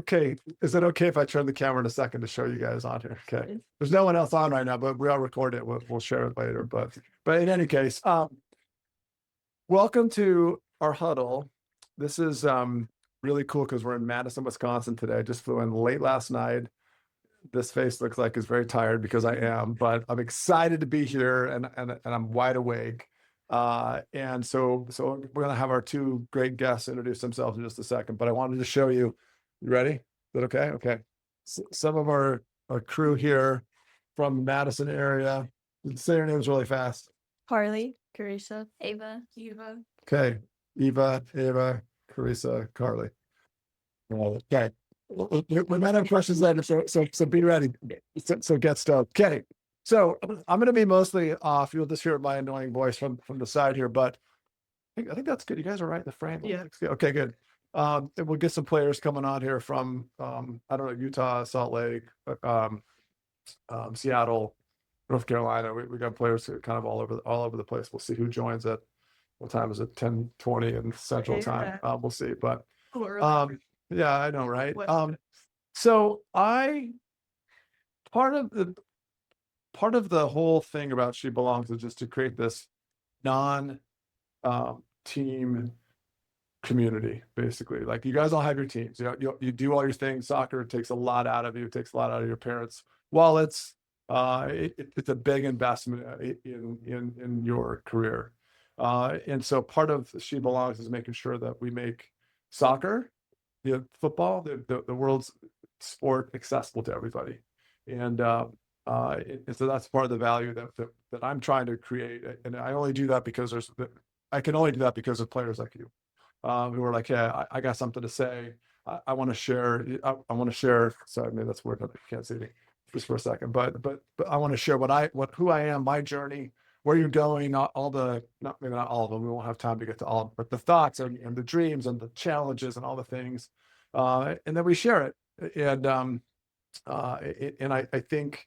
Okay. Is it okay if I turn the camera in a second to show you guys on here? Okay. There's no one else on right now, but we are recording it. We'll share it later. But in any case, welcome to our huddle. This is really cool because we're in Madison, Wisconsin today. I just flew in late last night. This face looks like it's very tired because I am, but I'm excited to be here and I'm wide awake. And so we're gonna have our two great guests introduce themselves in just a second. But I wanted to show you. You ready? Is that okay? Okay. Some of our crew here from Madison area. Say your names really fast. Carly, Carissa, Ava, Eva. Okay. Eva, Carissa, Carly. Okay. We might have questions later, so be ready. So get started. Okay. So I'm going to be mostly off. You'll just hear my annoying voice from the side here, but I think that's good. You guys are right in the frame. Yeah. Okay, good. And we'll get some players coming on here from I don't know, Utah, Salt Lake, Seattle, North Carolina. We got players kind of all over the place. We'll see who joins at what time is it? 10:20 in Central Time. We'll see. But yeah, I know, right? So part of the whole thing about She Belongs is just to create this team community, basically. Like, you guys all have your teams. You do all your things. Soccer takes a lot out of you. It takes a lot out of your parents' wallets. It's a big investment in your career. And so part of She Belongs is making sure that we make soccer, football, the world's sport, accessible to everybody. And so that's part of the value that I'm trying to create. And I only do that because I can only do that because of players like you, who are like, yeah, I got something to say. I want to share. I want to share. Sorry, maybe that's weird. You can't see me just for a second, but I want to share who I am, my journey, where you're going, maybe not all of them. We won't have time to get to all of them, but the thoughts and the dreams and the challenges and all the things, and then we share it. And I think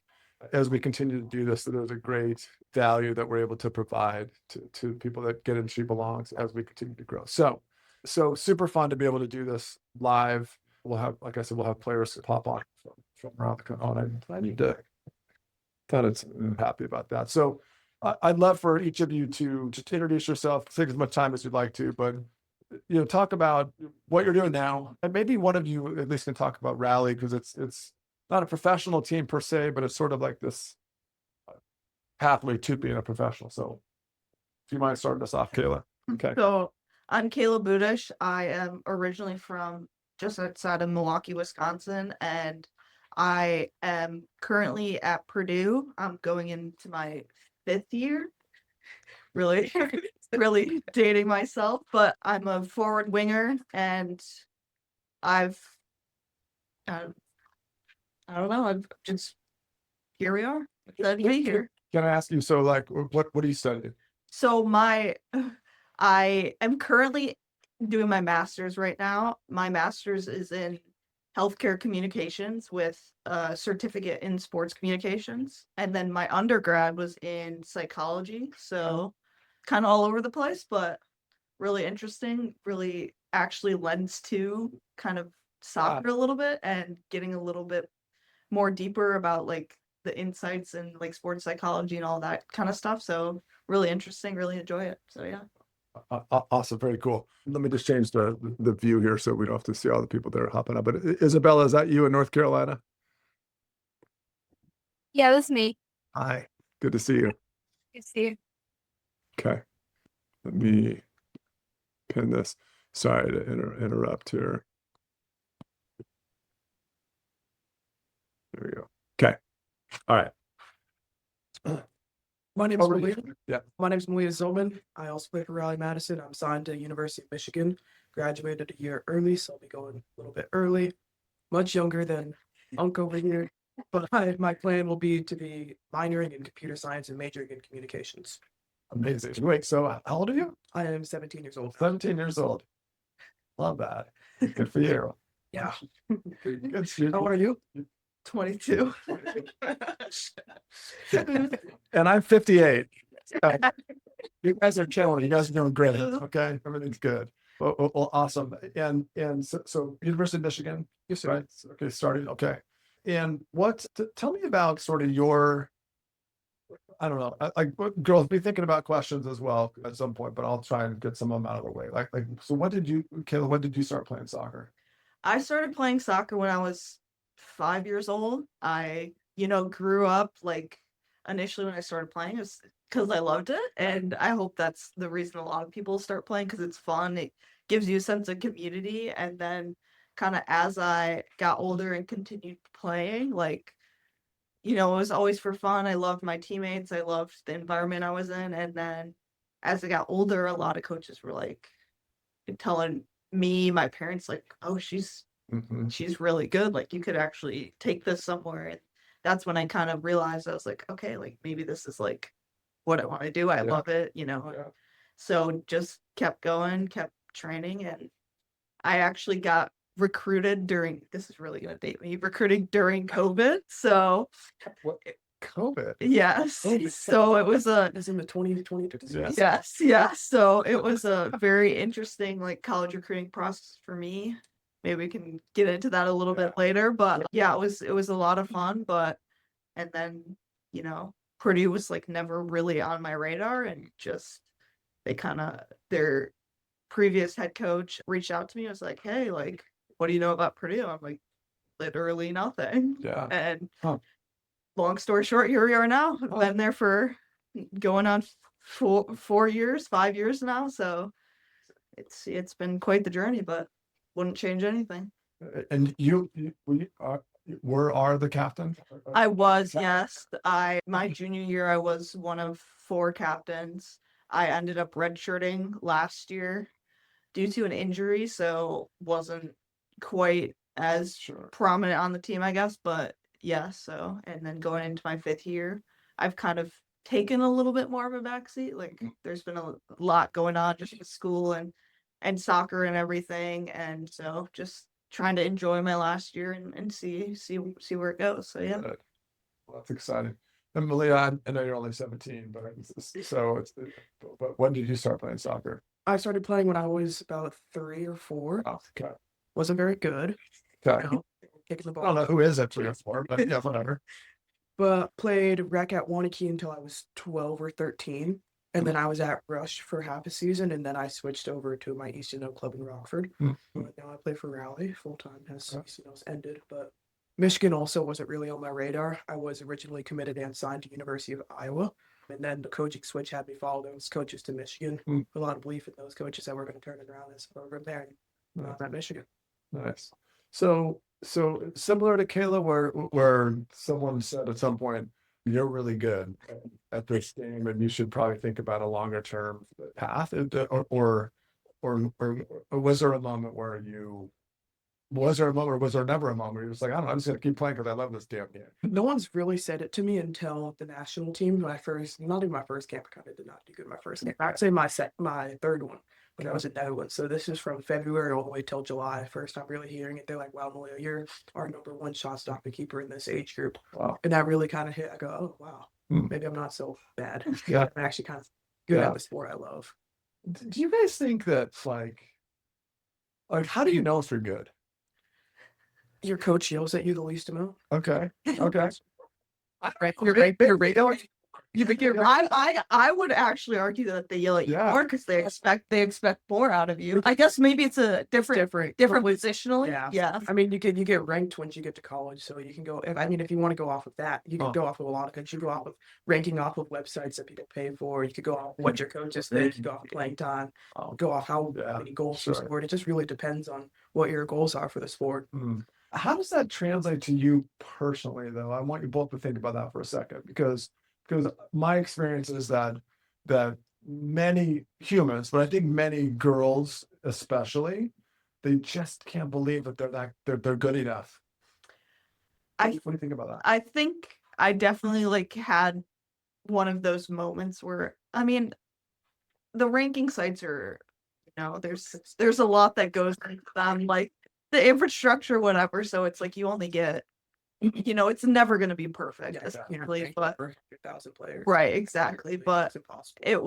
as we continue to do this, that there's a great value that we're able to provide to people that get in She Belongs as we continue to grow. So super fun to be able to do this live. We'll have, like I said, we'll have players pop on from around the country. I need to. I'm happy about that. So I'd love for each of you to just introduce yourself, take as much time as you'd like to, but talk about what you're doing now, and maybe one of you at least can talk about Rally, because it's not a professional team per se, but it's sort of like this pathway to being a professional. So if you mind starting us off, Kayla. Okay. So I'm Kayla Budish. I am originally from just outside of Milwaukee, Wisconsin, and I am currently at Purdue. I'm going into my 5th year. Really, really dating myself, but I'm a forward winger, and I don't know. I'm just, here we are. Glad to be here. Can I ask you, so like, what do you study? So I am currently doing my master's right now. My master's is in healthcare communications with a certificate in sports communications. And then my undergrad was in psychology. So kind of all over the place, but really interesting, really actually lends to kind of soccer a little bit and getting a little bit more deeper about like the insights and like sports psychology and all that kind of stuff. So really interesting, really enjoy it. So yeah. Awesome. Very cool. Let me just change the view here so we don't have to see all the people that are hopping up. But Isabella, is that you in North Carolina? Yeah, that's me. Hi. Good to see you. Good to see you. Okay. Let me pin this. Sorry to interrupt here. There we go. Okay. All right. My name is Over to Malia. you. Yeah. My name is Malia Zillman. I also play for Raleigh Madison. I'm signed to University of Michigan. Graduated a year early, so I'll be going a little bit early. Much younger than Unc over here. But my plan will be to be minoring in computer science and majoring in communications. Amazing. Wait, so how old are you? I am 17 years old. 17 years old. Love that. Good for you. Yeah. Good. How are you? 22. And I'm 58. You guys are killing. You guys are doing great. Okay, everything's good. Well, awesome. And so University of Michigan, Yes, sir. right? Okay, started. Okay. And tell me about sort of your, I don't know, like girls be thinking about questions as well at some point, but I'll try and get some of them out of the way. So Kayla, when did you start playing soccer? I started playing soccer when I was 5 years old. I, grew up like initially when I started playing is because I loved it. And I hope that's the reason a lot of people start playing because it's fun. It gives you a sense of community. And then kind of as I got older and continued playing, like, it was always for fun. I loved my teammates. I loved the environment I was in. And then as I got older, a lot of coaches were like telling me, my parents, like, oh, she's Mhm. really good. Like you could actually take this somewhere. And that's when I kind of realized I was like, okay, like maybe this is like what I want to do. I Yeah. love it, Yeah. So just kept going, kept training, and I actually got recruited during this is really gonna date me, recruiting during COVID. So What? COVID. yes. Oh, So it was a Is in the 2020. Yes. yes, yes. So it was a very interesting like college recruiting process for me. Maybe we can get into that a little bit later, but yeah, it was a lot of fun, but and then, Purdue was like never really on my radar and just their previous head coach reached out to me and was like, "Hey, like what do you know about Purdue?" I'm like, "Literally nothing." Yeah. And Huh. long story short, here we are now. I've Oh. been there for going on 4 years, 5 years now. So it's been quite the journey, but wouldn't change anything. And are the captain? I was, yes. My junior year, I was one of 4 captains. I ended up redshirting last year due to an injury, so wasn't quite as Sure. prominent on the team, I guess. But yeah, so and then going into my 5th year, I've kind of taken a little bit more of a backseat. Like there's been a lot going on just with school and soccer and everything, and so just trying to enjoy my last year and see where it goes. So yeah. Good. Well, that's exciting. And Malia, I know you're only 17, but when did you start playing soccer? I started playing when I was about 3 or 4. Oh, okay. Wasn't very good. Okay. Kicking the I don't ball. know who is at 3 or 4, but yeah, whatever. But played rec at Wanakee until I was 12 or 13. And then I was at Rush for half a season, and then I switched over to my Easton Oak club in Rockford. Mhm. But now I play for Raleigh full time as Easton Oak's ended. But Michigan also wasn't really on my radar. I was originally committed and signed to University of Iowa. And then the coaching switch had me follow those coaches to Michigan. Mm. A lot of belief in those coaches that we're going to turn it around this program there. And I'm at Michigan. Nice. So similar to Kayla, where someone said at some point, you're really good at this game, and you should probably think about a longer term path. Or was there a moment where was there never a moment where you're just like, I don't know, I'm just gonna keep playing because I love this damn game? No one's really said it to me until the national team. Not even my first camp, I kind of did not do good my first camp. I'd say my 3rd one, but I was in Netherlands. So this is from February all the way till July. First time really hearing it. They're like, wow, Malia, you're our #1 shot stopping keeper in this age group. Wow. And that really kind of hit. I go, oh, wow, Hmm. maybe I'm not so bad. Yeah. I'm actually kind of good Yeah. at the sport I love. Do you guys think that like how do you know if you're good? Your coach yells at you the least amount. Okay. Okay. You're right. You think you're right. I would actually argue that they yell at you Yeah. more because they expect more out of you. I guess maybe it's a different positionally. Yeah. Yeah. I mean, you get ranked once you get to college, so you can go. If you want to go off of that, you can Oh. go off of a lot of things. You go off of ranking off of websites that people pay for. You could go off what your coaches think. You go off of playing time. Go off how Yeah, many goals you sure. scored. It just really depends on what your goals are for the sport. How does that translate to you personally, though? I want you both to think about that for a second, because my experience is that many humans, but I think many girls especially, they just can't believe that they're good enough. What do you think about that? I think I definitely like had one of those moments where I mean the ranking sites are there's a lot that goes into them, like the infrastructure, whatever. So it's like you only get you know, it's never going to be perfect, Yeah, exactly. especially, but 1,000 players. right, exactly. But It's impossible. it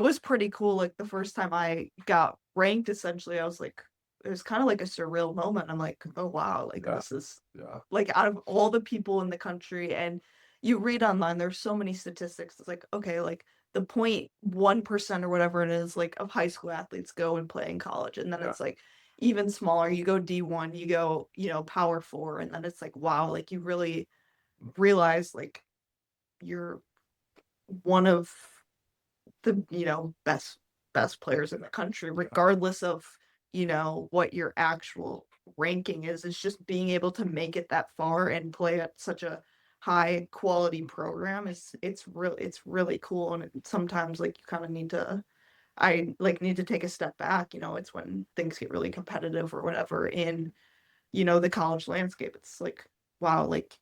was pretty cool. Like the first time I got ranked, essentially, I was like, it was kind of like a surreal moment. I'm like, oh wow, like Yeah. this is Yeah. like out of all the people in the country, and you read online, there's so many statistics. It's like, okay, like the 0.1% or whatever it is, like of high school athletes go and play in college, and then Yeah. it's like even smaller. You go D1, you go, you know, Power 4, and then it's like, wow, like you really realize like you're one of the, you know, best players in the country, regardless of, you know, what your actual ranking is. It's just being able to make it that far and play at such a high quality program is it's really cool. And sometimes like you kind of need to I like need to take a step back, you know, it's when things get really competitive or whatever in, you know, the college landscape. It's like, wow, like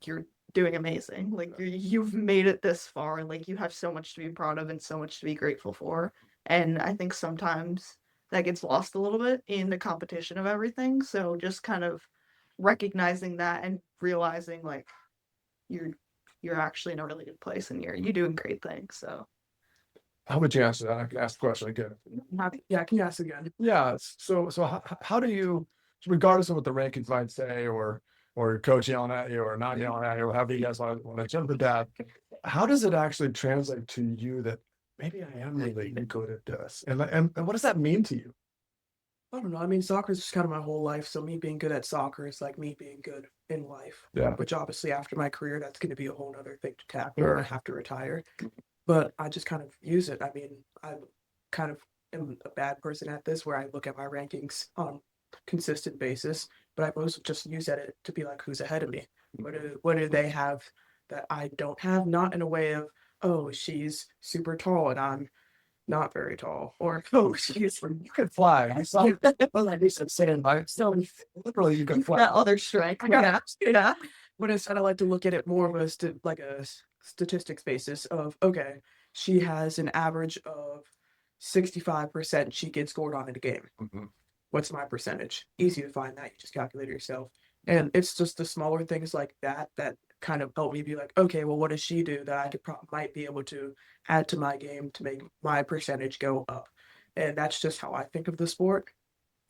you're doing amazing. Like you've made it this far, and like you have so much to be proud of and so much to be grateful for. And I think sometimes that gets lost a little bit in the competition of everything. So just kind of recognizing that and realizing like you're you're actually in a really good place and you're doing great things. So How would you answer that? I can ask the question again. Yeah, can you ask again? Yeah. So how do you, regardless of what the rankings might say, or your coach yelling at you or not yelling at you, or however you guys want to jump to that, how does it actually translate to you that maybe I am really good at this? And what does that mean to you? I don't know. I mean, soccer is just kind of my whole life. So me being good at soccer is like me being good in life. Yeah. Which obviously after my career, that's going to be a whole other thing to tackle Sure. when I have to retire. But I just kind of use it. I mean, I kind of am a bad person at this where I look at my rankings on a consistent basis, but I also just use it to be like, who's ahead of me? What do they have that I don't have? Not in a way of, oh, she's super tall and I'm not very tall, or oh, she's You can fly. I saw well, I need some sand. So literally, you can fly. that other strength. Yeah. Yeah. But instead I like to look at it more of a statistics basis of, okay, she has an average of 65% she gets scored on in a game. Mhm. What's my percentage? Easy to find that. You just calculate it yourself. And it's just the smaller things like that that kind of help me be like, okay, well, what does she do that I could might be able to add to my game to make my percentage go up? And that's just how I think of the sport.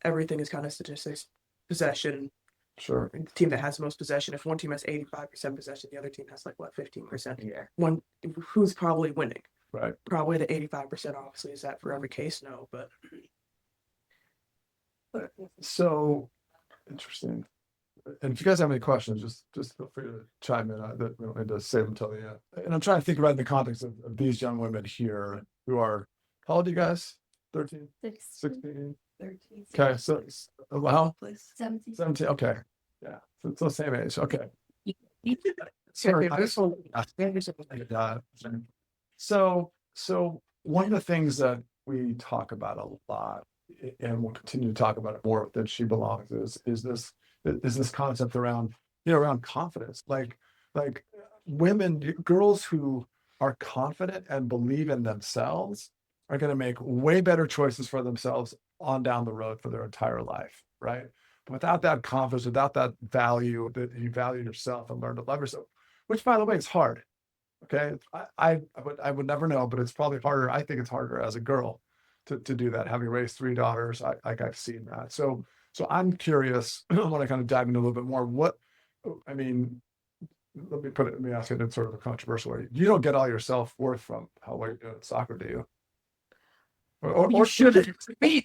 Everything is kind of statistics, possession. Sure. The team that has the most possession, if one team has 85% possession, the other team has like what, 15%? Yeah. One, who's probably winning? Right. Probably the 85%. Obviously, is that for every case? No, but So interesting. And if you guys have any questions, just feel free to chime in. That we don't need to save them till the end. And I'm trying to think about in the context of these young women here who are, how old are you guys? 13, 16? 13. Okay, so well, 17. 17. Okay, yeah, so it's the same age. Okay. Sorry, Sorry, this one. So one of the things that we talk about a lot, and we'll continue to talk about it more than She Belongs, is this concept around, around confidence, like women, girls who are confident and believe in themselves are going to make way better choices for themselves on down the road for their entire life, right? But without that confidence, without that value, that you value yourself and learn to love yourself, which by the way is hard. Okay, I would never know, but it's probably harder. I think it's harder as a girl to do that. Having raised 3 daughters, I've seen that. So I'm curious. I want to kind of dive into a little bit more. I mean, let me ask it in sort of a controversial way. You don't get all your self-worth from how well you're doing at soccer, do you? You shouldn't. We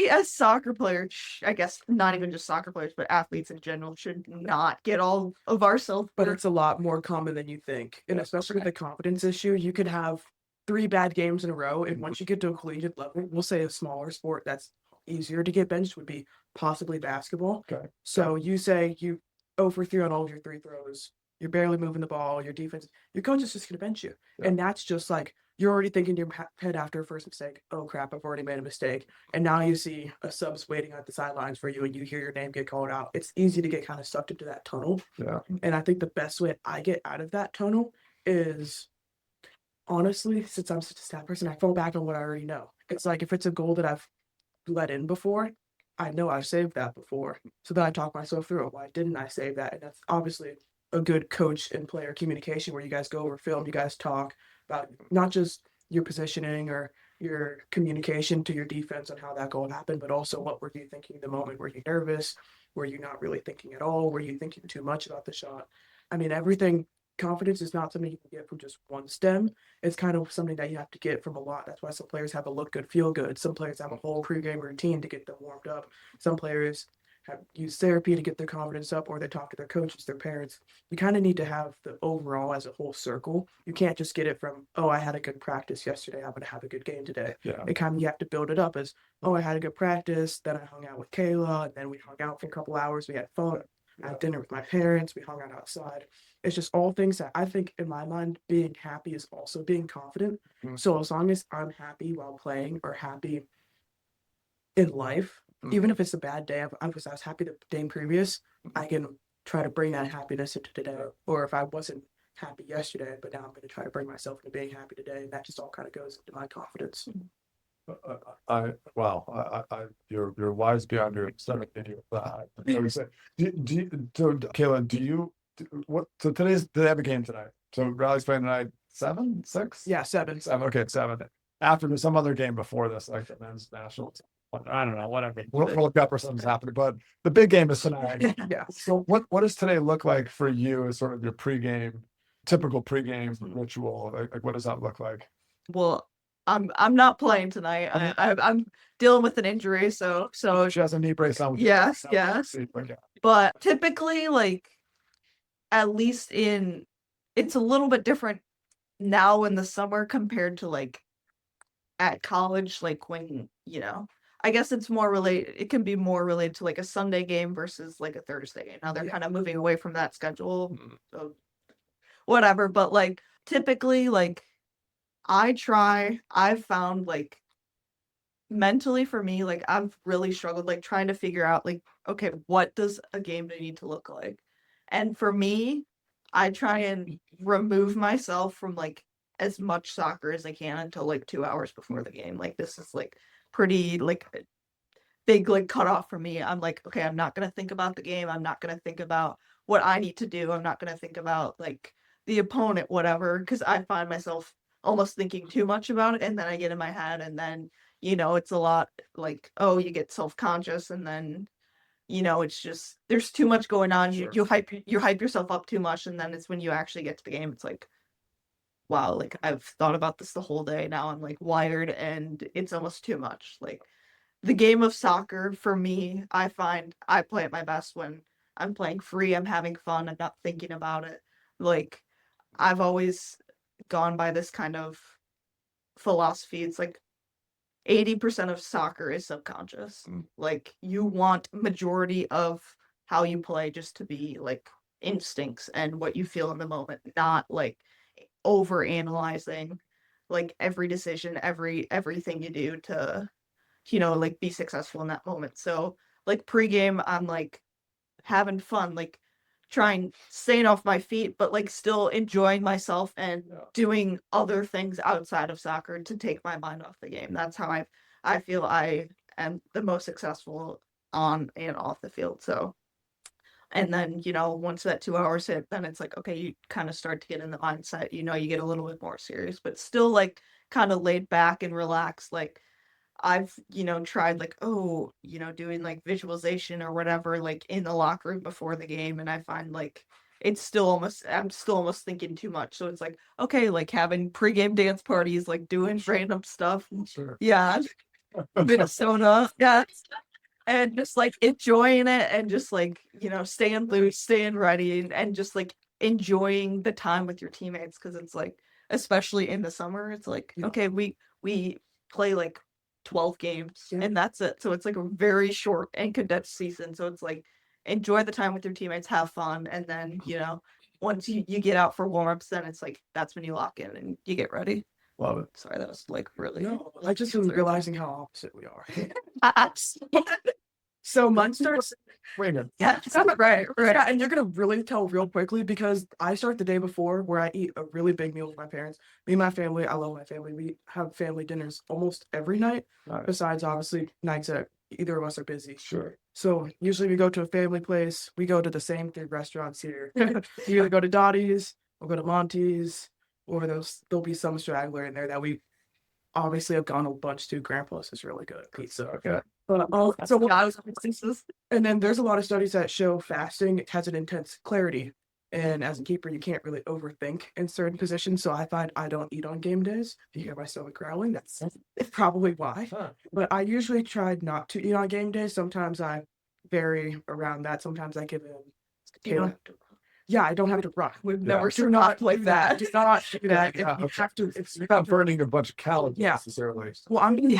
as soccer players, I guess not even just soccer players, but athletes in general, should not get all of ourselves. but it's a lot more common than you think. And especially with the confidence issue, you could have 3 bad games in a row. And once you get to a collegiate level, we'll say a smaller sport that's easier to get benched would be possibly basketball. Okay. So you say you 0 for 3 on all of your 3 throws, you're barely moving the ball, your defense, your coach is just going to bench you. Yeah. And that's just like, you're already thinking in your head after a first mistake, oh crap, I've already made a mistake. And now you see a subs waiting at the sidelines for you and you hear your name get called out. It's easy to get kind of sucked into that tunnel. Yeah. And I think the best way I get out of that tunnel is, honestly, since I'm such a stat person, I fall back on what I already know. It's like if it's a goal that I've let in before, I know I saved that before. So then I talk myself through it. Why didn't I save that? And that's obviously a good coach and player communication where you guys go over film, you guys talk about not just your positioning or your communication to your defense on how that goal happened, but also what were you thinking in the moment? Were you nervous? Were you not really thinking at all? Were you thinking too much about the shot? I mean, everything, confidence is not something you can get from just one stem. It's kind of something that you have to get from a lot. That's why some players have a look good, feel good. Some players have a whole pregame routine to get them warmed up. Some players have used therapy to get their confidence up, or they talk to their coaches, their parents. You kind of need to have the overall as a whole circle. You can't just get it from, oh, I had a good practice yesterday, I'm going to have a good game today. Yeah. It kind of, you have to build it up as, oh, I had a good practice, then I hung out with Kayla, and then we hung out for a couple hours, we had fun. I had dinner with my parents, we hung out outside. It's just all things that I think in my mind, being happy is also being confident. Mhm. So as long as I'm happy while playing or happy in life, Mhm. even if it's a bad day, I was happy the day previous, I can try to bring that happiness into today. Or if I wasn't happy yesterday, but now I'm going to try to bring myself into being happy today. And that just all kind of goes into my confidence. You're wise beyond your stomach. Kayla, so they have a game tonight. So Raleig's playing tonight, 7, 6? Yeah, 7. 7, okay, 7. After there's some other game before this, like the men's national, I don't know, whatever. World Cup or something's happening, but the big game is tonight. Yeah. So what does today look like for you as sort of your typical pregame ritual? Like what does that look like? Well, I'm not playing tonight. I'm dealing with an injury, so She has a knee brace on. yes. Okay. But typically, like, at least it's a little bit different now in the summer compared to like at college, like when, I guess it can be more related to like a Sunday game versus like a Thursday game. Now they're Yeah. kind of moving away from that schedule. Mhm. So whatever, but like typically, like I've found like mentally for me, like I've really struggled like trying to figure out like, okay, what does a game day need to look like? And for me, I try and remove myself from like as much soccer as I can until like 2 hours before the game. Like this is like pretty like a big like cutoff for me. I'm like, okay, I'm not gonna think about the game. I'm not gonna think about what I need to do. I'm not gonna think about like the opponent, whatever, because I find myself almost thinking too much about it, and then I get in my head, and then it's a lot like, oh, you get self-conscious, and then it's just there's too much going on. Sure. You hype yourself up too much, and then it's when you actually get to the game, it's like, wow, like I've thought about this the whole day. Now I'm like wired, and it's almost too much. Like the game of soccer for me, I find I play at my best when I'm playing free, I'm having fun, I'm not thinking about it. Like I've always gone by this kind of philosophy. It's like 80% of soccer is subconscious. Like you want majority of how you play just to be like instincts and what you feel in the moment, not like over analyzing like every decision, everything you do to like be successful in that moment. So like pregame, I'm like having fun, like staying off my feet, but like still enjoying myself and doing other things outside of soccer to take my mind off the game. That's how I feel I am the most successful on and off the field. So, and then, once that 2 hours hit, then it's like, okay, you kind of start to get in the mindset, you get a little bit more serious, but still like kind of laid back and relaxed. Like I've, tried like, doing like visualization or whatever, like in the locker room before the game. And I find like I'm still almost thinking too much. So it's like, okay, like having pregame dance parties, like doing random stuff. Sure. Yeah. Minnesota. Yeah. And just like enjoying it and just like, staying loose, staying ready and just like enjoying the time with your teammates. Cause it's like, especially in the summer, it's like, okay, we play like 12 games and that's it. So it's like a very short and condensed season. So it's like enjoy the time with your teammates, have fun, and then once you get out for warm-ups, then it's like that's when you lock in and you get ready. Love it. Sorry, that was like really No, I just was realizing how opposite we are. I- So mine starts. yeah, right. Yeah, and you're gonna really tell real quickly because I start the day before where I eat a really big meal with my parents. Me and my family, I love my family. We have family dinners almost every night, Nice. besides obviously nights at either of us are busy. Sure. So usually we go to a family place. We go to the same 3 restaurants here. We either go to Dottie's or go to Monty's, or there'll be some straggler in there that we obviously have gone a bunch to. Grandpa's is really good at pizza. Okay. But and then there's a lot of studies that show fasting has an intense clarity. And as a keeper, you can't really overthink in certain positions. So I find I don't eat on game days. If you hear my stomach growling, that's probably why. Huh. But I usually try not to eat on game days. Sometimes I vary around that. Sometimes I give in. Yeah, I don't have to run. We've Yeah. never Do not like that. Do not do that. Yeah, If you okay. have to, if You're not burning a bunch of calories Yeah. necessarily. well, I'm being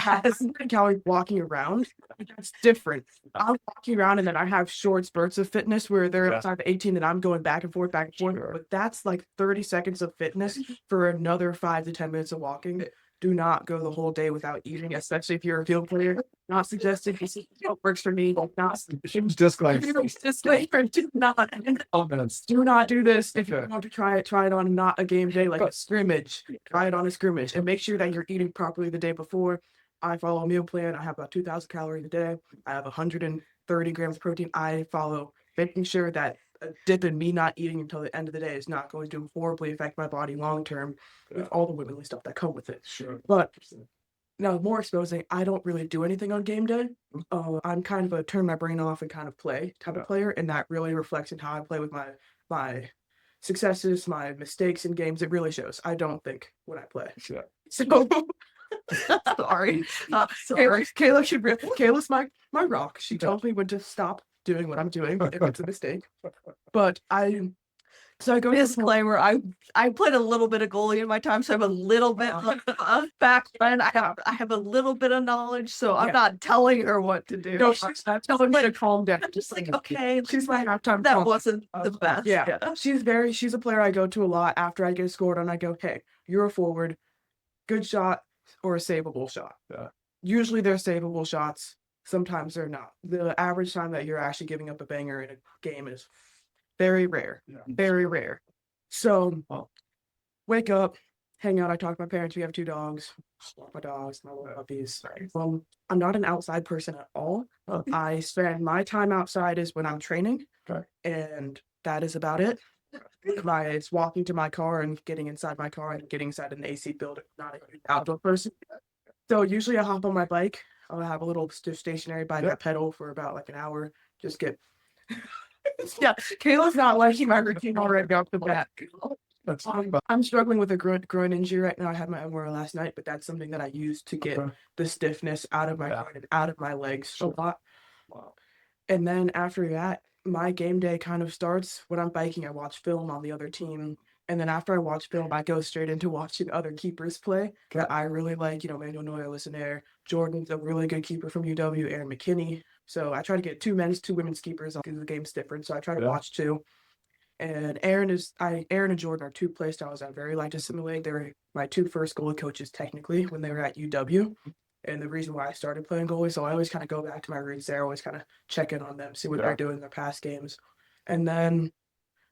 calorie walking around. That's different. I'm walking around and then I have short spurts of fitness where they're Yeah. outside of 18 and I'm going back and forth. Sure. But that's like 30 seconds of fitness for another 5 to 10 minutes of walking. Do not go the whole day without eating, especially if you're a field player. Not suggested. This is what works for me. Not Huge disclaimer. disclaimer. Do not. Comments. Do not do this. If you Okay. want to try it on not a game day, like a scrimmage. Try it on a scrimmage and make sure that you're eating properly the day before. I follow a meal plan. I have about 2,000 calories a day. I have 130 grams of protein. I follow making sure that a dip in me not eating until the end of the day is not going to horribly affect my body long term with Yeah. all the womanly stuff that come with it. Sure. But now, more exposing, I don't really do anything on game day. I'm kind of a turn my brain off and kind of play type Yeah. of player, and that really reflects in how I play with my successes, my mistakes in games. It really shows. I don't think when I play. Yeah. So Sorry. Kayla's my rock. She told me when to stop doing what I'm doing if it's a mistake. But I go to the Disclaimer, I played a little bit of goalie in my time, so I have a little bit of background. I have a little bit of knowledge, so I'm Yeah. not telling her what to do. no, she's not telling me to calm down. I'm just like, okay, She's my halftime. that calm. wasn't the best. Yeah. She's a player I go to a lot after I get scored on. I go, hey, you're a forward, good shot or a savable shot. Yeah. Usually they're savable shots. Sometimes they're not. The average time that you're actually giving up a banger in a game is very rare. Yeah. Very rare. So Oh. wake up, hang out. I talk to my parents. We have 2 dogs. Walk my dogs, my little puppies. I'm not an outside person at all. Oh. I spend my time outside is when I'm training. Okay. And that is about it. It's walking to my car and getting inside my car and getting inside an AC building. Not an outdoor person. So usually I hop on my bike. I'll have a little stationary bike. Yeah. I pedal for about like an hour. Just get. Yeah, Kayla's not liking my routine already off the bat. That's I'm struggling with a groin injury right now. I had my MRI last night, but that's something that I use to get Okay. the stiffness out of my Yeah. groin and out of my legs Sure. a lot. Wow. And then after that, my game day kind of starts when I'm biking. I watch film on the other team. And then after I watch film, I go straight into watching other keepers play that I really like. Manuel Neuer was in there. Jordan's a really good keeper from UW, Aaron McKinney. So I try to get 2 men's, 2 women's keepers because the game's different. So I try to Yeah. watch 2. And Aaron and Jordan are 2 play styles I very like to simulate. They were my 2 first goalie coaches technically when they were at UW. And the reason why I started playing goalie, so I always kind of go back to my roots there, always kind of check in on them, see what Yeah. they're doing in their past games. And then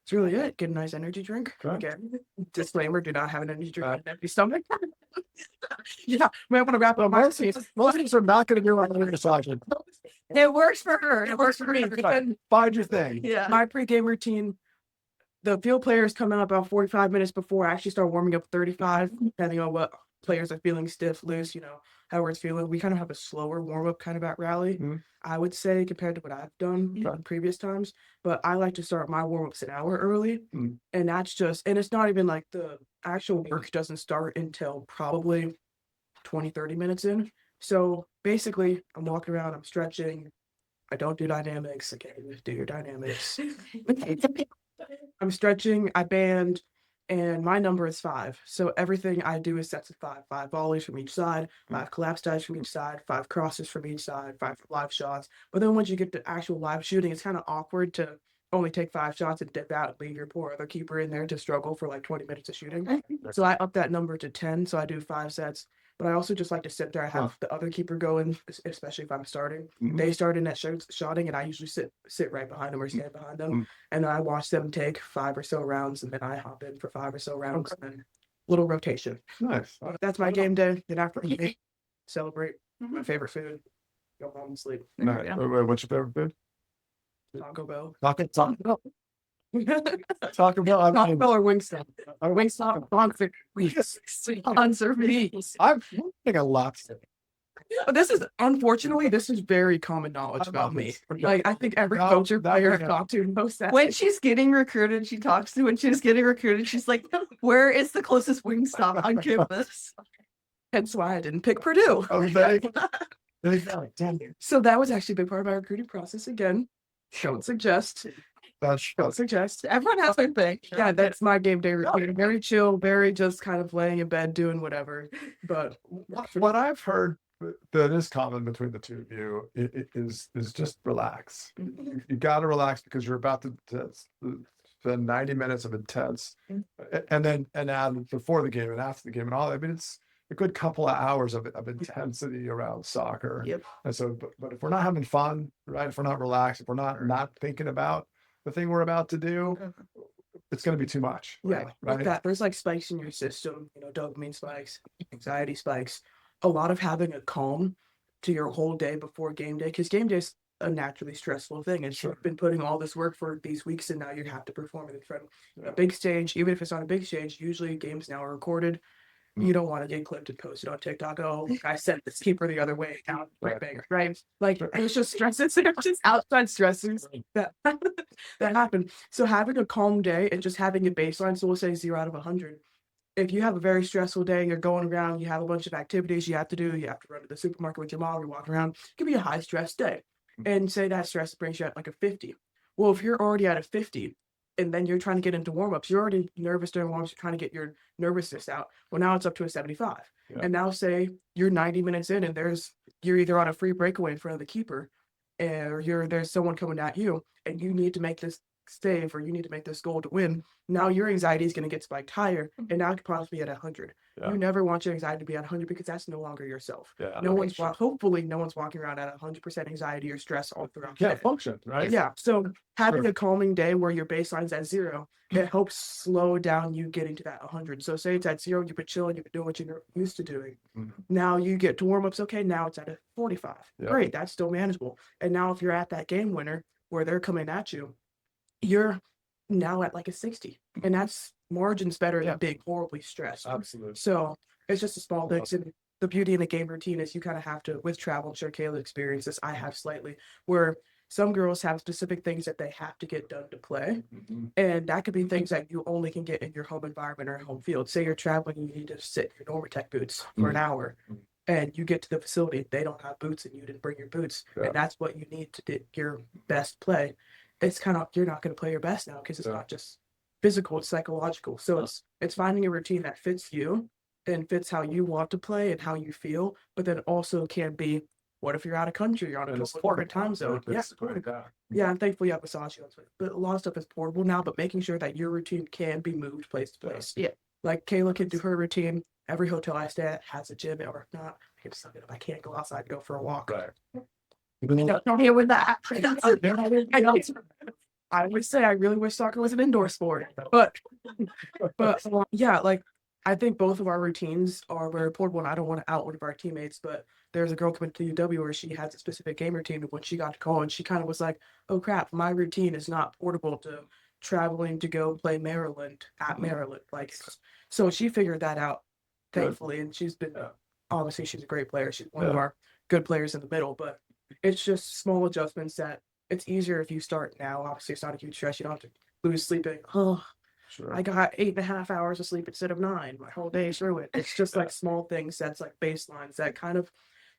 it's really it. Get a nice energy drink. Okay. Again, disclaimer, do not have an energy drink on an empty stomach. Yeah, we want to wrap up my Most of us are not going to do our exercising. It works for her. It works for me. Find your thing. Yeah. My pregame routine, the field players come out about 45 minutes before I actually start warming up 35, depending on what players are feeling stiff, loose, how it's feeling. We kind of have a slower warm-up kind of at rally, Mhm. I would say, compared to what I've done in previous times. But I like to start my warm-ups an hour early. Mhm. And and it's not even like the actual work doesn't start until probably 20, 30 minutes in. So basically, I'm walking around, I'm stretching. I don't do dynamics. Again, do your dynamics. I'm stretching, I band, and my number is 5. So everything I do is sets of 5. 5 volleys from each side, 5 collapse dives from each side, 5 crosses from each side, 5 live shots. But then once you get to actual live shooting, it's kind of awkward to only take 5 shots and dip out and leave your poor other keeper in there to struggle for like 20 minutes of shooting. So I up that number to 10. So I do 5 sets. But I also just like to sit there. I have the other keeper go in, especially if I'm starting. Mhm. They start in that shotting, and I usually sit right behind them or stand behind them. Mhm. And then I watch them take 5 or so rounds, and then I hop in for 5 or so rounds, and then little rotation. Nice. That's my game day. Then after I celebrate my favorite food. go home and sleep. Nice. Yeah. What's your favorite food? Taco Bell. Taco Bell. Taco Taco Bell. Bell or Wingstop. Or Wingstop. Bonfire. Answer me. I think a lot. This is unfortunately this is very common knowledge I about love me. this. Like I think every No, coach or that player we I've know. talked to knows that. When she's getting recruited, she talks to when she's getting recruited, she's like, where is the closest Wingstop on campus? Hence why I didn't pick Purdue. Oh, damn. So that was actually a big part of my recruiting process again. Don't suggest. Don't suggest. Everyone has their thing. Yeah, that's my game day routine. Very chill, very just kind of laying in bed doing whatever. But What I've heard that is common between the two of you is just relax. You got to relax because you're about to spend 90 minutes of intense, and add before the game and after the game and all. I mean, it's a good couple of hours of intensity around soccer. Yep. And so, but if we're not having fun, right? If we're not relaxed, if we're not thinking about the thing we're about to do, it's going to be too much. yeah, really, like right? that. There's like spikes in your system, dopamine spikes, anxiety spikes. A lot of having a calm to your whole day before game day, because game day is a naturally stressful thing. And Sure. you've been putting all this work for these weeks, and now you have to perform it in front of Yeah. a big stage. Even if it's not a big stage, usually games now are recorded. You don't want to get clipped and posted on TikTok. Oh, I sent this keeper the other way down, Right. banger, right? Like it's just stresses, they're just outside stressors that that happen. So having a calm day and just having a baseline, so we'll say 0 out of 100. If you have a very stressful day, you're going around, you have a bunch of activities you have to do, you have to run to the supermarket with your mom, you're walking around, it could be a high stress day. And say that stress brings you at like a 50. Well, if you're already at a 50 and then you're trying to get into warm-ups, you're already nervous during warm-ups, you're trying to get your nervousness out. Well, now it's up to a 75. Yeah. And now say you're 90 minutes in and you're either on a free breakaway in front of the keeper or there's someone coming at you and you need to make this save or you need to make this goal to win. Now your anxiety is going to get spiked higher and now it could possibly be at 100. Yeah. You never want your anxiety to be at 100 because that's no longer yourself. Yeah. Hopefully no one's walking around at 100% anxiety or stress all throughout the Can't day. function, right? Yeah. So having Sure. a calming day where your baseline's at 0, it helps slow down you getting to that 100. So say it's at 0, you've been chilling, you've been doing what you're used to doing. Mhm. Now you get to warm-ups. Okay, now it's at a 45. Yeah. Great, that's still manageable. And now if you're at that game winner where they're coming at you, you're now at like a 60. And that's margins better Yeah. than being horribly stressed. Absolutely. So it's just a small thing. Awesome. And the beauty in the game routine is you kind of have to, with travel, I'm sure Kayla experienced this, I have slightly, where some girls have specific things that they have to get done to play. Mhm. And that could be things that you only can get in your home environment or home field. Say you're traveling and you need to sit in your Normatec boots for an hour. Mhm. And you get to the facility, they don't have boots and you didn't bring your boots. Yeah. And that's what you need to get your best play. It's kind of, you're not going to play your best now because it's Yeah. not just physical, it's psychological. So it's finding a routine that fits you and fits how you want to play and how you feel, but then also can be, what if you're out of country, you're on a And it's totally different time zone? Yeah, Basically, yeah. yeah, and thankfully you have massage guns, but a lot of stuff is portable now, but making sure that your routine can be moved place to place. Yeah. Like Kayla can do her routine. Every hotel I stay at has a gym, or if not, I can suck it up. I can't go outside and go for a walk. Right. Don't hear with that. I know. I would say I really wish soccer was an indoor sport, but yeah, like I think both of our routines are very portable, and I don't want to out one of our teammates, but there's a girl coming to UW where she has a specific game routine. And when she got to college, she kind of was like, "Oh crap, my routine is not portable to traveling to go play Maryland at Maryland." Like, so she figured that out, Good. thankfully, and she's been Yeah. obviously she's a great player. She's one of Yeah. our good players in the middle, but it's just small adjustments that it's easier if you start now. Obviously, it's not a huge stress. You don't have to lose sleeping. Oh, Sure. I got 8.5 hours of sleep instead of 9. My whole day's ruined. It's just like small things that's like baselines that kind of,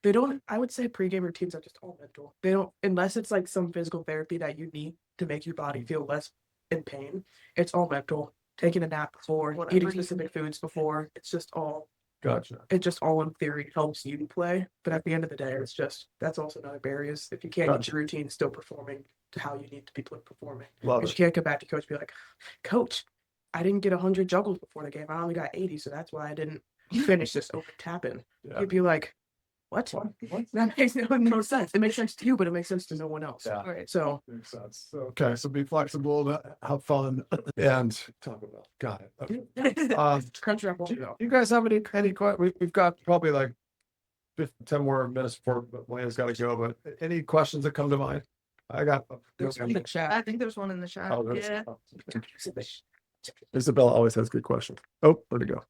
they don't, I would say pregame routines are just all mental. They don't, unless it's like some physical therapy that you need to make your body feel less in pain, it's all mental. Taking a nap before, Whatever eating you specific foods before, it's just all, Gotcha. it just all in theory helps you play. But at the end of the day, it's just, that's also another barrier is if you can't get Gotcha. your routine still performing to how you need to be performing. Love Because it. you can't come back to coach and be like, "Coach, I didn't get 100 juggles before the game. I only got 80, so that's why I didn't finish this open tap-in." Yeah. You'd be like, "What? What? That makes no sense. It makes sense to you, but it makes sense to no one else." Yeah. Right. So Makes sense. Okay, so be flexible, have fun, and talk about. Got it. Okay. crunch wrap all Do you guys have any we've got probably like 10 more minutes before Malia's got to go, but any questions that come to mind? I got. There's one in the chat. I think there's one in the chat. Oh, there's- Yeah. oh. Isabella always has good questions. Oh, where'd it go?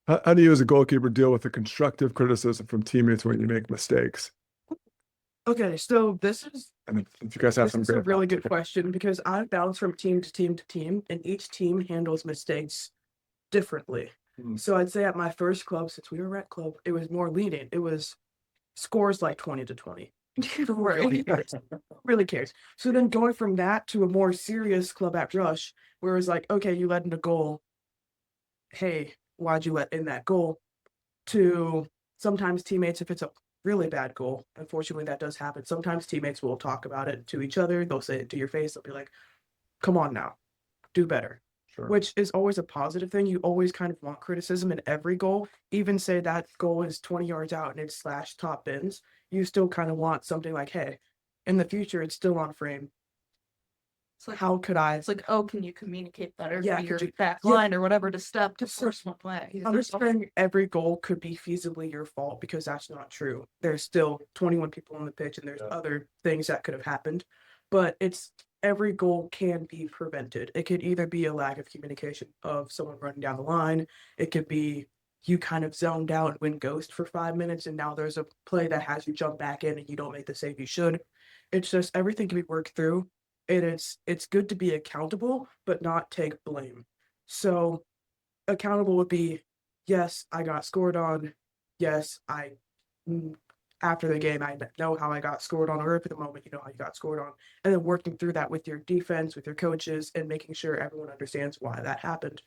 How do you as a goalkeeper deal with the constructive criticism from teammates when you make mistakes? Okay, so this is And if you guys have This some is a great really good question because I bounce from team to team to team, and each team handles mistakes differently. Hmm. So I'd say at my first club, since we were rec club, it was more lenient. It was scores like 20-20. Really cares. Really cares. So then going from that to a more serious club at Rush, where it's like, okay, you let in a goal. Hey, why'd you let in that goal? To sometimes teammates, if it's a really bad goal, unfortunately that does happen. Sometimes teammates will talk about it to each other. They'll say it to your face. They'll be like, come on now, do better. Sure. Which is always a positive thing. You always kind of want criticism in every goal. Even say that goal is 20 yards out and it's slash top bins, you still kind of want something like, hey, in the future it's still on frame. It's like, How could I? it's like, oh, can you communicate better Yeah, for your could you- back yeah. line or whatever to step to force one play? Understanding every goal could be feasibly your fault because that's not true. There's still 21 people on the pitch and there's Yeah. other things that could have happened. But it's every goal can be prevented. It could either be a lack of communication of someone running down the line. It could be you kind of zoned out and went ghost for 5 minutes and now there's a play that has you jump back in and you don't make the save you should. It's just everything can be worked through. And it's good to be accountable, but not take blame. So accountable would be, yes, I got scored on. Yes, after the game, I know how I got scored on, or if at the moment, you know how you got scored on. And then working through that with your defense, with your coaches, and making sure everyone understands why that happened.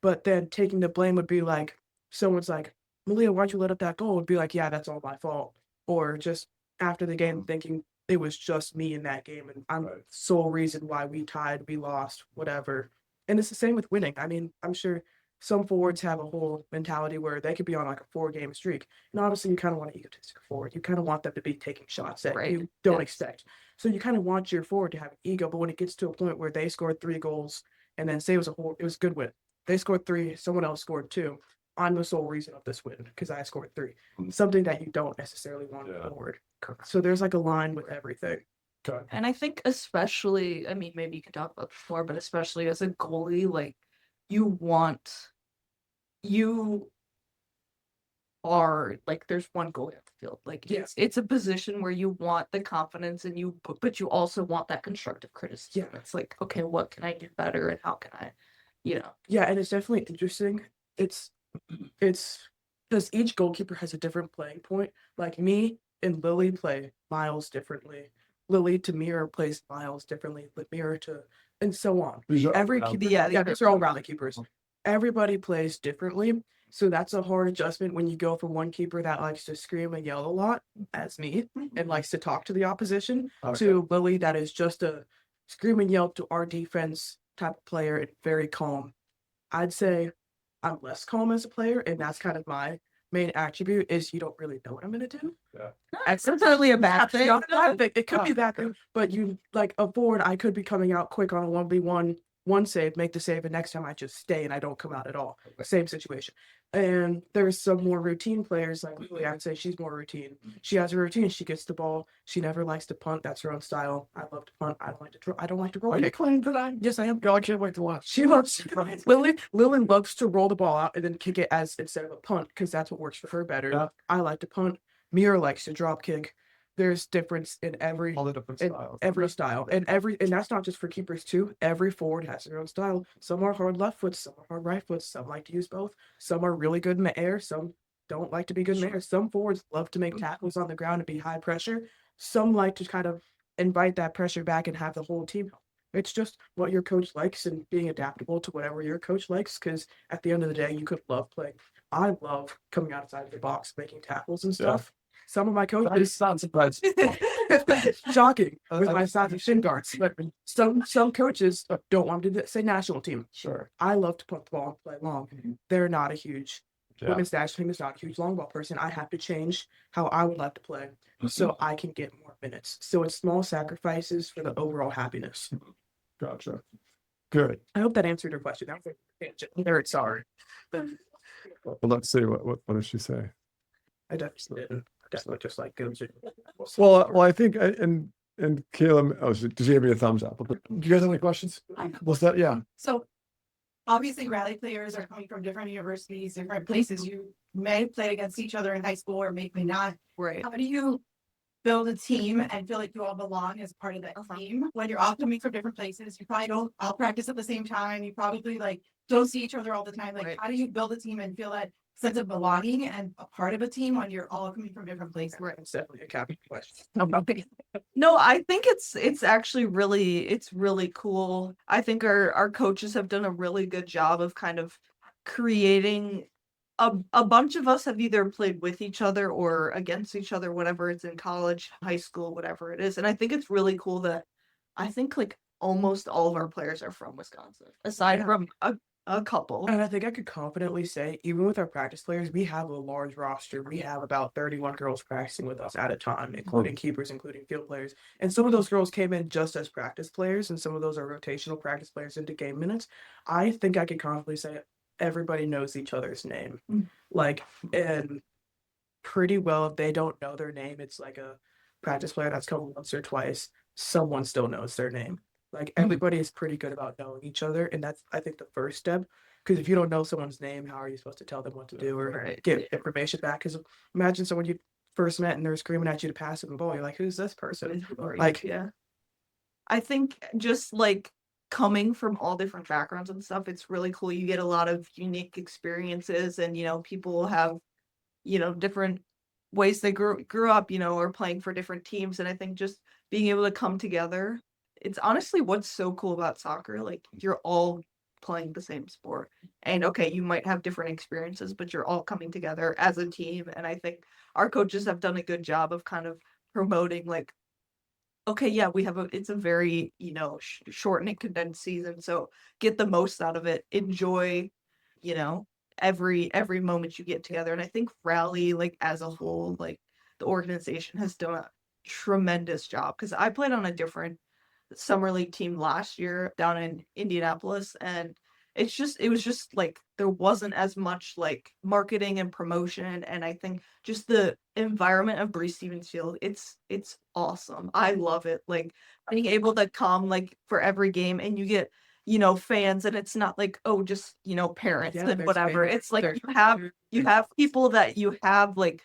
But then taking the blame would be like, someone's like, Malia, why'd you let up that goal? Would be like, yeah, that's all my fault. Or just after the game thinking it was just me in that game and I'm Right. the sole reason why we tied, we lost, whatever. And it's the same with winning. I mean, I'm sure some forwards have a whole mentality where they could be on like a 4-game streak. And obviously you kind of want an egotistical forward. You kind of want them to be taking shots that Right. you don't Yes. expect. So you kind of want your forward to have an ego, but when it gets to a point where they scored 3 goals and then say it was a good win. They scored 3, someone else scored 2. I'm the sole reason of this win because I scored 3. Something that you don't necessarily want Yeah. forward. So there's like a line with everything. Okay. And I think especially, I mean, maybe you could talk about this more, but especially as a goalie, like you are like there's one goalie at the field. Like Yeah. it's a position where you want the confidence and but you also want that constructive criticism. Yeah. It's like, okay, what can I do better and how can I, you know. Yeah, and it's definitely interesting. It's because each goalkeeper has a different playing point. Like me and Lily play Miles differently. Lily to Mira plays Miles differently, but Mira to and so on. These are Every rally- keeper, Yeah, yeah, these these are all rally keepers. Everybody plays differently. So that's a hard adjustment when you go from one keeper that likes to scream and yell a lot, as me, and likes to talk to the opposition, Okay. to Lily that is just a scream and yell to our defense type of player and very calm. I'd say I'm less calm as a player, and that's kind of my main attribute is you don't really know what I'm gonna do. It's totally a bad thing. Not a bad thing. It could be a bad thing, but you like a forward, I could be coming out quick on a 1v1, one save, make the save, and next time I just stay and I don't come out at all. Same situation. And there's some more routine players like Lily, I'd say she's more routine. She has a routine. She gets the ball. She never likes to punt. That's her own style. I love to punt. I don't like to draw. I don't like to roll. Are you claiming that I? Yes, I am. God, I can't wait to watch. She loves Lily loves to roll the ball out and then kick it as instead of a punt because that's what works for her better. Yeah. I like to punt. Mira likes to drop kick. There's difference in every All the different in styles. every style and that's not just for keepers too. Every forward has their own style. Some are hard left foots, some are hard right foots, some like to use both. Some are really good in the air, some don't like to be good in the air. Some forwards love to make tackles on the ground and be high pressure. Some like to kind of invite that pressure back and have the whole team help. It's just what your coach likes and being adaptable to whatever your coach likes. Because at the end of the day, you could love playing. I love coming outside of the box, making tackles and Yeah. stuff. Some of my That coaches, sounds surprising. shocking with my size of shin guards. But some coaches don't want to do that. Say national team. Sure. I love to punt the ball and play long. They're not a huge Yeah. women's national team is not a huge long ball person. I have to change how I would like to play so I can get more minutes. So it's small sacrifices for the overall happiness. Gotcha. Good. I hope that answered your question. That was a tangent. Very sorry. But Well, let's see what does she say. I definitely didn't. I definitely just like go to. Well, I think and Kayla, did you give me a thumbs up? Do you guys have any questions? What's that? Yeah. So obviously rally players are coming from different universities, different places. You may play against each other in high school or maybe not. Right. How do you build a team and feel like you all belong as part of that team when you're all coming from different places? You probably don't all practice at the same time. You probably like don't see each other all the time. Like Right. how do you build a team and feel that sense of belonging and a part of a team when you're all coming from different places? Right. It's definitely a capital question. No, I think it's actually really cool. I think our coaches have done a really good job of kind of creating a bunch of us have either played with each other or against each other, whatever it's in college, high school, whatever it is. And I think it's really cool that I think like almost all of our players are from Wisconsin, aside Yeah. from a couple. And I think I could confidently say, even with our practice players, we have a large roster. We have about 31 girls practicing with us at a time, including keepers, including field players. And some of those girls came in just as practice players, and some of those are rotational practice players into game minutes. I think I could confidently say everybody knows each other's name. Mm. Like, and pretty well, if they don't know their name, it's like a practice player that's come once or twice, someone still knows their name. Like everybody is pretty good about knowing each other, and that's I think the first step. Because if you don't know someone's name, how are you supposed to tell them what to do or Right. get information back? Because imagine someone you first met and they're screaming at you to pass them the ball. You're like, who's this person? Like, Yeah. I think just like coming from all different backgrounds and stuff, it's really cool. You get a lot of unique experiences and, people have, different ways they grew up, or playing for different teams. And I think just being able to come together, it's honestly what's so cool about soccer. Like you're all playing the same sport. And okay, you might have different experiences, but you're all coming together as a team. And I think our coaches have done a good job of kind of promoting like, okay, yeah, it's a very, short and condensed season. So get the most out of it. Enjoy, every moment you get together. And I think Rally, like as a whole, like the organization has done a tremendous job. Cause I played on a different summer league team last year down in Indianapolis. And it was just like there wasn't as much like marketing and promotion. And I think just the environment of Breeze Stevens Field, it's awesome. I love it. Like being able to come like for every game and you get, fans and it's not like, oh, just, parents Yeah, and there's whatever. fans, It's like there's you have people that you have like,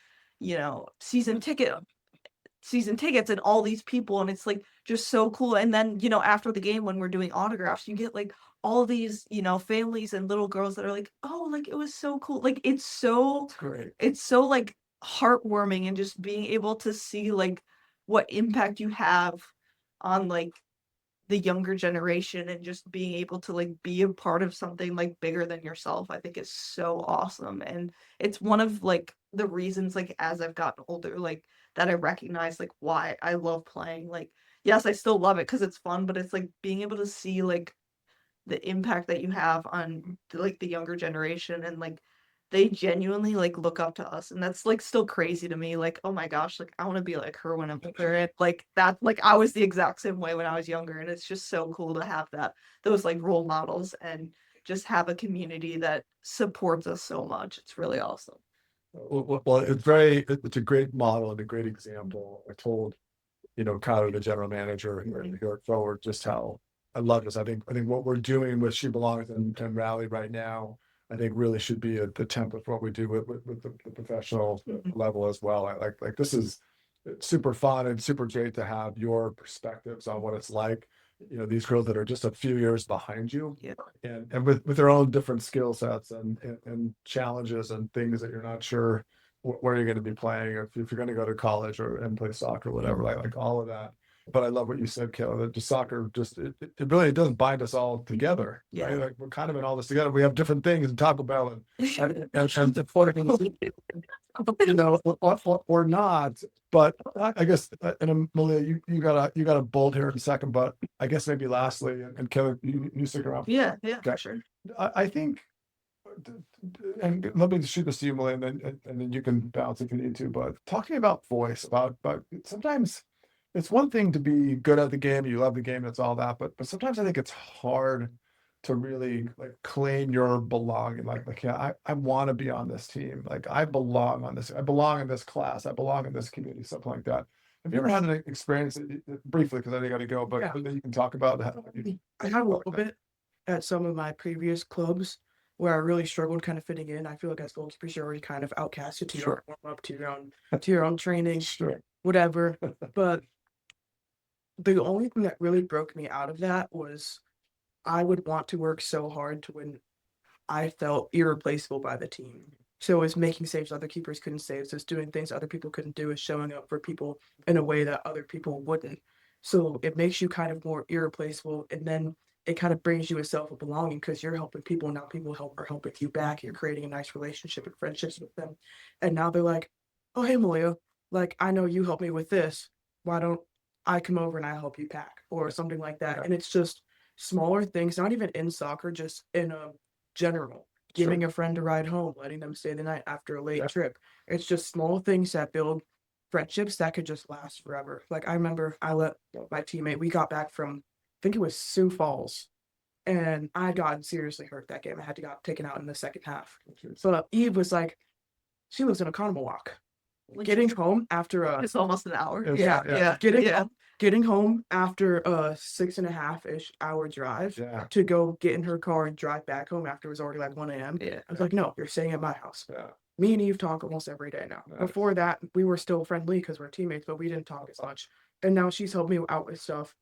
season tickets and all these people and it's like just so cool. And then after the game when we're doing autographs you get like all these families and little girls that are like, oh, like it was so cool. Like it's Great. so like heartwarming and just being able to see like what impact you have on like the younger generation and just being able to like be a part of something like bigger than yourself, I think is so awesome. And it's one of like the reasons like as I've gotten older, like that I recognize like why I love playing. Like, yes, I still love it because it's fun, but it's like being able to see like the impact that you have on like the younger generation and like they genuinely like look up to us and that's like still crazy to me. Like, oh my gosh, like I want to be like her when I'm older. And like that, like I was the exact same way when I was younger and it's just so cool to have those like role models and just have a community that supports us so much. It's really awesome. Well, it's a great model and a great example. I told, Kyler, the general manager here at Forward, just how I love this. I think what we're doing with She Belongs and Rally right now, I think really should be the template for what we do with the professional level as well. I like this is super fun and super great to have your perspectives on what it's like. These girls that are just a few years behind you, Yeah. and with their own different skill sets and challenges and things that you're not sure where you're going to be playing, or if you're going to go to college and play soccer, or whatever, like all of that. But I love what you said, Kayla, that just soccer it really does bind us all together. Yeah. Right? Like we're kind of in all this together. We have different things in Taco Bell or not. But I guess, and Malia, you got a bold here in a second, but I guess maybe lastly, and Kayla, you stick around. Yeah, Okay. for sure. I think, and let me shoot this to you, Malia, and then you can bounce if you need to. But talking about voice, about sometimes it's one thing to be good at the game, you love the game, that's all that. But sometimes I think it's hard to really like claim your belonging. Like yeah, I want to be on this team. Like I belong on this. I belong in this class. I belong in this community. Something like that. Have you ever had an experience briefly? Because I got to go, but Yeah. you can talk about that. I had a little bit at some of my previous clubs where I really struggled kind of fitting in. I feel like as goalkeepers, you're already kind of outcasted to your own warm up, to your own training, Sure. whatever. But the only thing that really broke me out of that was I would want to work so hard to when I felt irreplaceable by the team. So it's making saves other keepers couldn't save. So it's doing things other people couldn't do. Is showing up for people in a way that other people wouldn't. So it makes you kind of more irreplaceable, and then it kind of brings you a self of belonging because you're helping people. And now people are helping you back. You're creating a nice relationship and friendships with them. And now they're like, "Oh, hey, Malia, like I know you helped me with this. Why don't I come over and I help you pack or something like that?" Yeah. And it's just smaller things, not even in soccer, just in a general. Giving a friend a ride home, letting them stay the night after a late Yeah. trip. It's just small things that build friendships that could just last forever. Like I remember I let my teammate, we got back from, I think it was Sioux Falls, and I had gotten seriously hurt that game. I had to get taken out in the second half. So Eve was like, she lives in a carnival walk. Getting home after It's almost an hour. It's- Yeah, yeah. yeah, Getting yeah. getting home after a 6.5-ish hour drive Yeah. to go get in her car and drive back home after it was already like 1 a.m. Yeah. I was like, no, you're staying at my house. Yeah. Me and Eve talk almost every day now. Nice. Before that, we were still friendly because we're teammates, but we didn't talk as much. And now she's helped me out with stuff.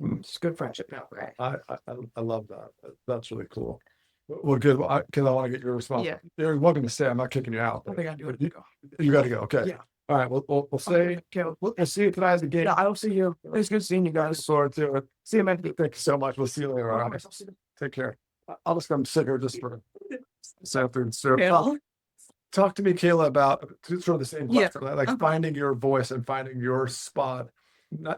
It's good friendship now. Right. I love that. That's really cool. Well, good. Well, I want to get your response. Yeah. You're welcome to stay. I'm not kicking you out. I think I do it. You got to go. Okay. Yeah. All right. We'll say Okay. we'll see you tonight at the game. Yeah, I'll see you. It's good seeing you guys. Look forward to it. See you, man. Thank you so much. We'll see you later. All right. Take care. I'll just come sit here just for this afternoon. So, Yeah. talk to me, Kayla, about sort of the same Yeah. question, like Okay. finding your voice and finding your spot.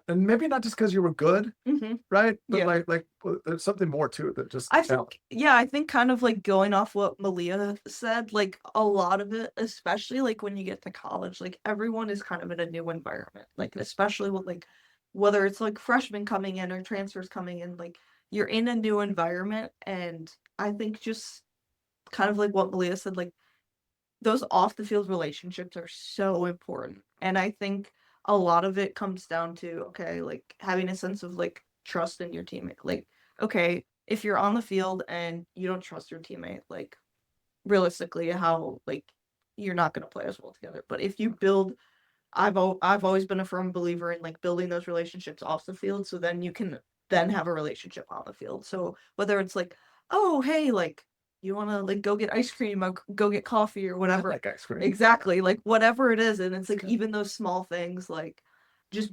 And maybe not just because you were good, Mhm. right? But Yeah. like there's something more to it that just I counts. think, yeah, I think kind of like going off what Malia said, like a lot of it, especially like when you get to college, like everyone is kind of in a new environment, like especially with like whether it's like freshmen coming in or transfers coming in, like you're in a new environment. And I think just kind of like what Malia said, like those off the field relationships are so important. And I think a lot of it comes down to, okay, like having a sense of like trust in your teammate. Like, okay, if you're on the field and you don't trust your teammate, like realistically, how like you're not going to play as well together. But if you build, I've always been a firm believer in like building those relationships off the field, so then you can then have a relationship on the field. So whether it's like, oh hey, like you want to like go get ice cream, or go get coffee or whatever. Like ice cream. Exactly, like whatever it is, and it's like even those small things, like just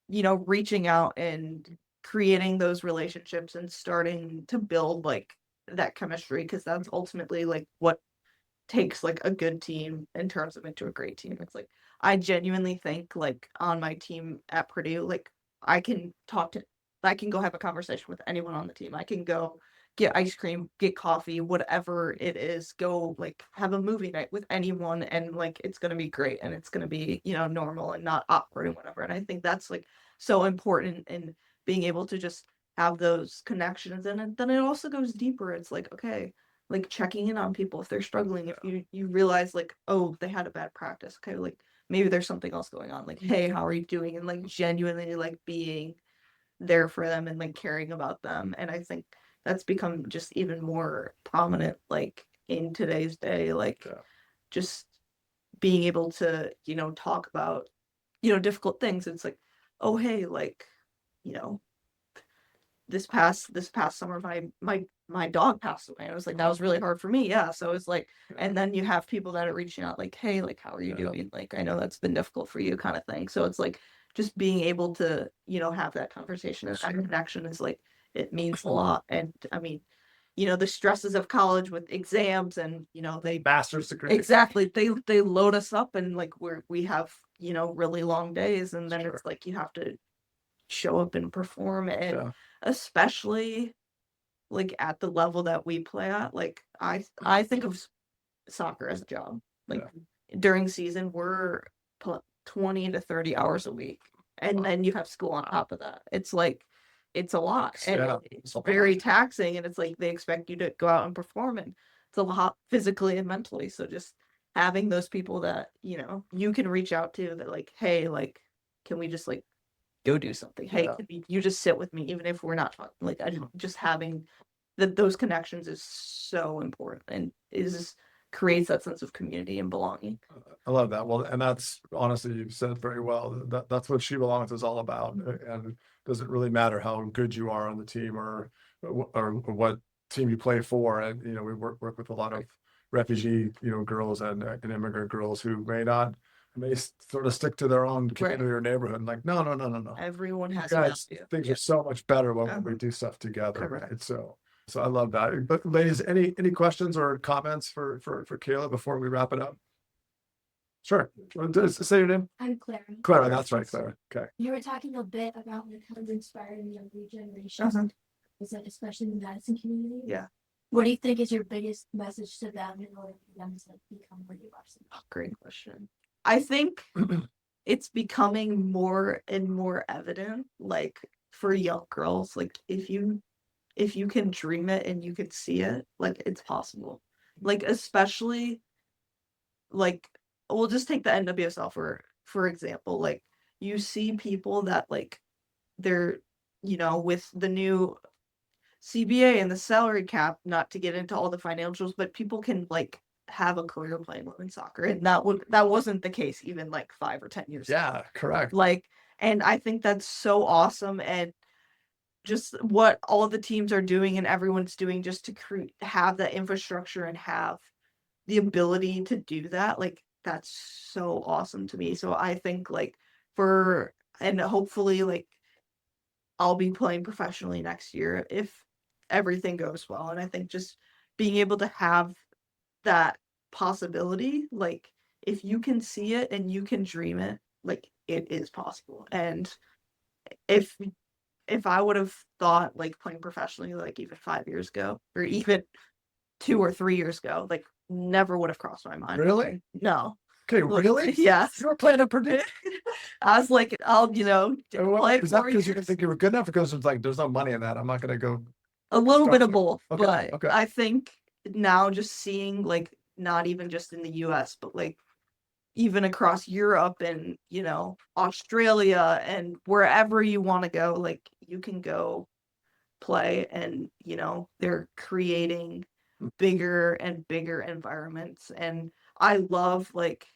reaching out and creating those relationships and starting to build like that chemistry, because that's ultimately like what takes like a good team and turns them into a great team. It's like I genuinely think like on my team at Purdue, like I can go have a conversation with anyone on the team. I can go get ice cream, get coffee, whatever it is, go like have a movie night with anyone, and like it's gonna be great, and it's gonna be normal and not awkward and whatever. And I think that's like so important in being able to just have those connections. And then it also goes deeper. It's like, okay, like checking in on people if they're struggling, if you realize like, oh, they had a bad practice, okay, like maybe there's something else going on, like, hey, how are you doing? And like genuinely like being there for them and like caring about them. And I think that's become just even more prominent like in today's day, like just being able to talk about difficult things. It's like, oh hey, like this past summer my dog passed away. I was like, that was really hard for me. Yeah. So it's like, and then you have people that are reaching out like, hey, like how are you doing? Like I know that's been difficult for you, kind of thing. So it's like just being able to have that conversation and that connection is like, it means a lot. And I mean, the stresses of college with exams and they Master's degree. exactly, they load us up, and like we have really long days, and then it's like you have to show up and perform. And especially like at the level that we play at, like I think of soccer as a job. Like during season we're 20 to 30 hours a week, and then you have school on top of that. It's like it's a lot, and Yeah, it's it's a lot. very taxing, and it's like they expect you to go out and perform, and it's a lot physically and mentally. So just having those people that, you can reach out to, that like, hey, like, can we just like go do something? Hey, Yeah. you just sit with me, even if we're not talking? Like, just having those connections is so important, and creates that sense of community and belonging. I love that. Well, and that's honestly, you've said very well. That's what She Belongs is all about. And it doesn't really matter how good you are on the team or what team you play for. And we work with a lot of refugee girls and immigrant girls who may sort of stick to their own community or neighborhood. Like, no. Everyone has Guys, value. things Yeah. are so much better when Uh-huh. we do stuff together, Correct. right? So I love that. But ladies, any questions or comments for Kayla before we wrap it up? Sure. Say your name. I'm Clara. Clara, that's right, Clara. Okay. You were talking a bit about like how you're inspiring younger generations, Uh-huh. is that especially in the Madison community? Yeah. What do you think is your biggest message to them in order for them to like, become where you are? Oh, great question. I think it's becoming more and more evident, like for young girls, like if you can dream it and you can see it, like it's possible. Like especially like, we'll just take the NWSL for example. Like you see people that like they're with the new CBA and the salary cap, not to get into all the financials, but people can like have a career playing women's soccer, and that wasn't the case even like 5 or 10 years ago. Yeah, correct. Like, and I think that's so awesome, and just what all the teams are doing and everyone's doing just to have that infrastructure and have the ability to do that, like that's so awesome to me. So I think like and hopefully like I'll be playing professionally next year if everything goes well. And I think just being able to have that possibility, like if you can see it and you can dream it, like it is possible. And if I would have thought like playing professionally, like even 5 years ago, or even 2 or 3 years ago, like never would have crossed my mind. Really? No. Okay, Like, really? yeah. You were playing at Purdue? I was like, I'll, play Is that 4 because you didn't years. think you were good enough? Because it's like, there's no money in that. I'm not going to go. A little bit of Start- both, Okay, but okay. I think now just seeing like not even just in the US, but like even across Europe and Australia and wherever you want to go, like you can go play, and they're creating bigger and bigger environments. And I love like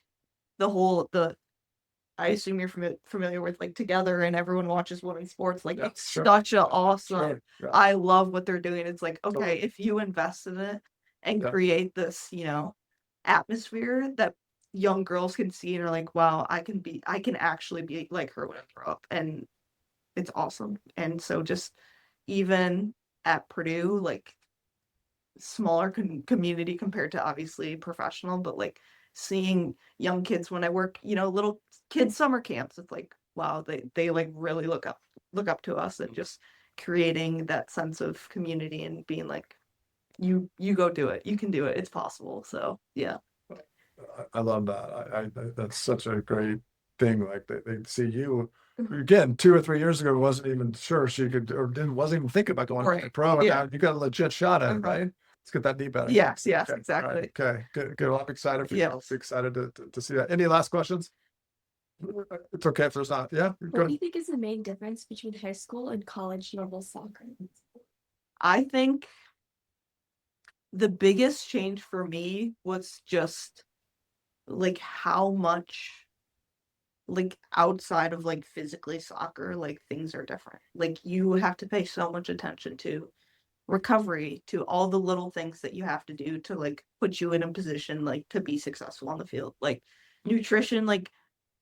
I assume you're familiar with like Together, and everyone watches women's sports. Like Yeah, it's sure. such a awesome. Sure, yeah. I love what they're doing. It's like, okay, Totally. if you invest in it and Yeah. create this, atmosphere that young girls can see and are like, wow, I can actually be like her when I grow up, and it's awesome. And so just even at Purdue, like smaller community compared to obviously professional, but like seeing young kids when I work, little kids summer camps, it's like, wow, they like really look up to us, and just creating that sense of community and being like, you go do it, you can do it, it's possible. So yeah. I love that. That's such a great thing. Like they see you again 2 or 3 years ago, wasn't even sure she could, or wasn't even thinking about going Right. pro. And Yeah. now you got a legit shot at it, Uh-huh. right? Let's get that knee better. Yes, Okay, all right, exactly. Okay, good. Well, I'm excited for you. Yes. I'm excited to see that. Any last questions? It's okay if there's not. Yeah, What go do you think is the main difference between high school and college level soccer? I think the biggest change for me was just like how much like outside of like physically soccer, like things are different. Like you have to pay so much attention to recovery, to all the little things that you have to do to like put you in a position like to be successful on the field. Like nutrition, like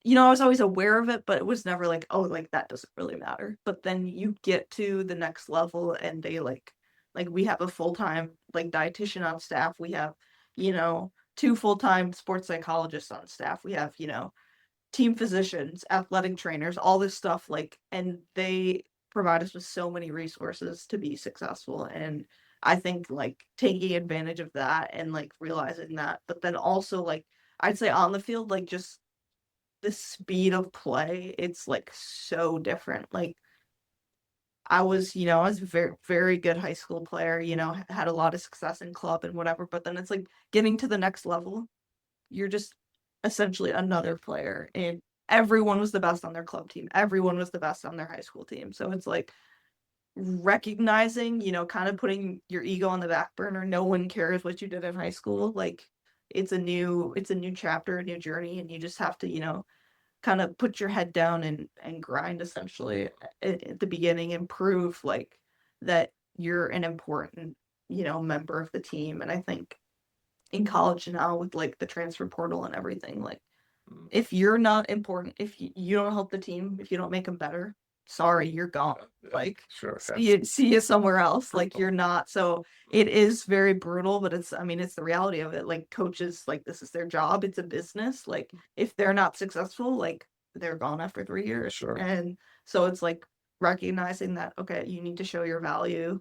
I was always aware of it, but it was never like, oh, like that doesn't really matter. But then you get to the next level, and they like we have a full-time like dietitian on staff. We have, 2 full-time sports psychologists on staff. We have, team physicians, athletic trainers, all this stuff, like, and they provide us with so many resources to be successful. And I think like taking advantage of that and like realizing that, but then also like I'd say on the field, like just the speed of play, it's like so different. Like I was, I was a very, very good high school player, had a lot of success in club and whatever, but then it's like getting to the next level, you're just essentially another player. And everyone was the best on their club team. Everyone was the best on their high school team. So it's like recognizing, kind of putting your ego on the back burner. No one cares what you did in high school. Like it's a new chapter, a new journey, and you just have to, kind of put your head down and grind essentially at the beginning and prove like that you're an important, member of the team. And I think in college now with like the transfer portal and everything, like if you're not important, if you don't help the team, if you don't make them better, sorry, you're gone. Like Sure. see you somewhere else. Like you're not. So it is very brutal, but it's the reality of it. Like coaches, like this is their job. It's a business. Like if they're not successful, like they're gone after 3 years. Sure. And so it's like recognizing that, okay, you need to show your value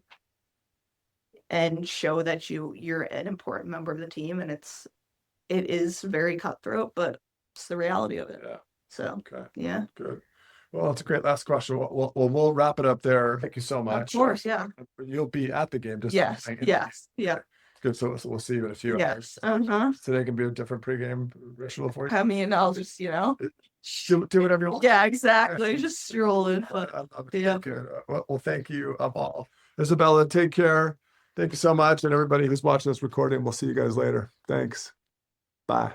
and show that you're an important member of the team. And it is very cutthroat, but it's the reality of it. Yeah. So Okay. yeah. Good. Well, it's a great last question. We'll wrap it up there. Thank you so much. Of course, yeah. You'll be at the game. Just Yes. Yes. Yeah. Good. So we'll see you in a few hours. Yes. Today can be a different pregame ritual for you. I mean, I'll just, Do whatever you want. yeah, exactly. Just strolling. But I love it. yeah. Good. Well, thank you all. Isabella, take care. Thank you so much. And everybody who's watching this recording, we'll see you guys later. Thanks. Bye.